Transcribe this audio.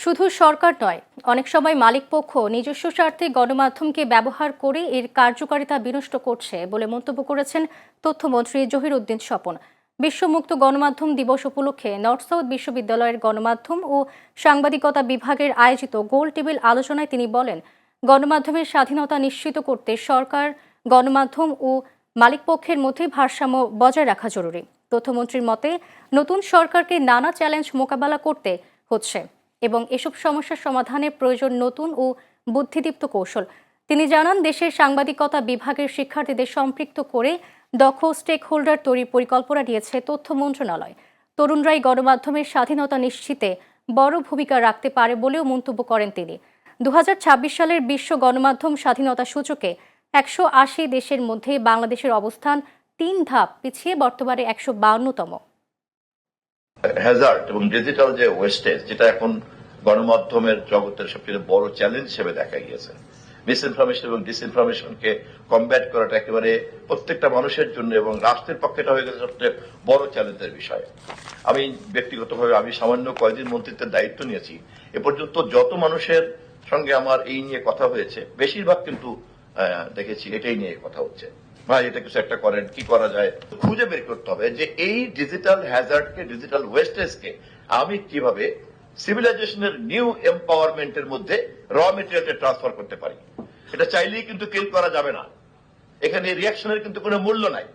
শুধু সরকার নয়, অনেক সময় মালিকপক্ষ নিজস্ব স্বার্থে গণমাধ্যমকে ব্যবহার করে এর কার্যকারিতা বিনষ্ট করছে বলে মন্তব্য করেছেন তথ্যমন্ত্রী জহিরউদ্দিন স্বপন। বিশ্ব মুক্ত গণমাধ্যম দিবস উপলক্ষে নর্থ সাউথ বিশ্ববিদ্যালয়ের গণমাধ্যম ও সাংবাদিকতা বিভাগের আয়োজিত গোল টেবিল আলোচনায় তিনি বলেন, গণমাধ্যমের স্বাধীনতা নিশ্চিত করতে সরকার, গণমাধ্যম ও মালিকপক্ষের মধ্যে ভারসাম্য বজায় রাখা জরুরি। তথ্যমন্ত্রীর মতে, নতুন সরকারকে নানা চ্যালেঞ্জ মোকাবেলা করতে হচ্ছে এবং এসব সমস্যার সমাধানে প্রয়োজন নতুন ও বুদ্ধিদীপ্ত কৌশল। তিনি জানান, দেশের সাংবাদিকতা বিভাগের শিক্ষার্থীদের সম্পৃক্ত করে দক্ষ স্টেক হোল্ডার তৈরির পরিকল্পনা নিয়েছে তথ্য মন্ত্রণালয়। তরুণরাই গণমাধ্যমের স্বাধীনতা নিশ্চিতে বড় ভূমিকা রাখতে পারে বলেও মন্তব্য করেন তিনি। 2026 সালের বিশ্ব গণমাধ্যম স্বাধীনতা সূচকে 180 দেশের মধ্যে বাংলাদেশের অবস্থান 3 ধাপ পিছিয়ে বর্তমানে 152তম। হ্যাজার্ড এবং ডিজিটাল যে ওয়েস্টেজ, যেটা এখন গণমাধ্যমের জগতের সবচেয়ে বড় চ্যালেঞ্জ হিসেবে দেখা গিয়েছে, মিসইনফরমেশন এবং ডিসইনফরমেশনকে কমব্যাট করাটা একেবারে প্রত্যেকটা মানুষের জন্য এবং রাষ্ট্রের পক্ষে এটা হয়ে গেছে সবচেয়ে বড় চ্যালেঞ্জের বিষয়। আমি ব্যক্তিগতভাবে সামান্য কয়েকদিন মন্ত্রিত্বের দায়িত্ব নিয়েছি। এ পর্যন্ত যত মানুষের সঙ্গে আমার এই নিয়ে কথা হয়েছে, বেশিরভাগ কিন্তু দেখেছি এটাই নিয়ে কথা হচ্ছে, ভাই এটা কিছু একটা করেন, কি করা যায়। খুঁজে বের করতে হবে যে এই ডিজিটাল হ্যাজার্ডকে, ডিজিটাল ওয়েস্টেজকে আমি কিভাবে সিভিলাইজেশনের নিউ এম্পাওয়ারমেন্টের মধ্যে র মেটেরিয়ালটা ট্রান্সফার করতে পারি। এটা চাইলেই কিন্তু কিল করা যাবে না, এখানে রিয়াকশনের কিন্তু কোনো মূল্য নাই।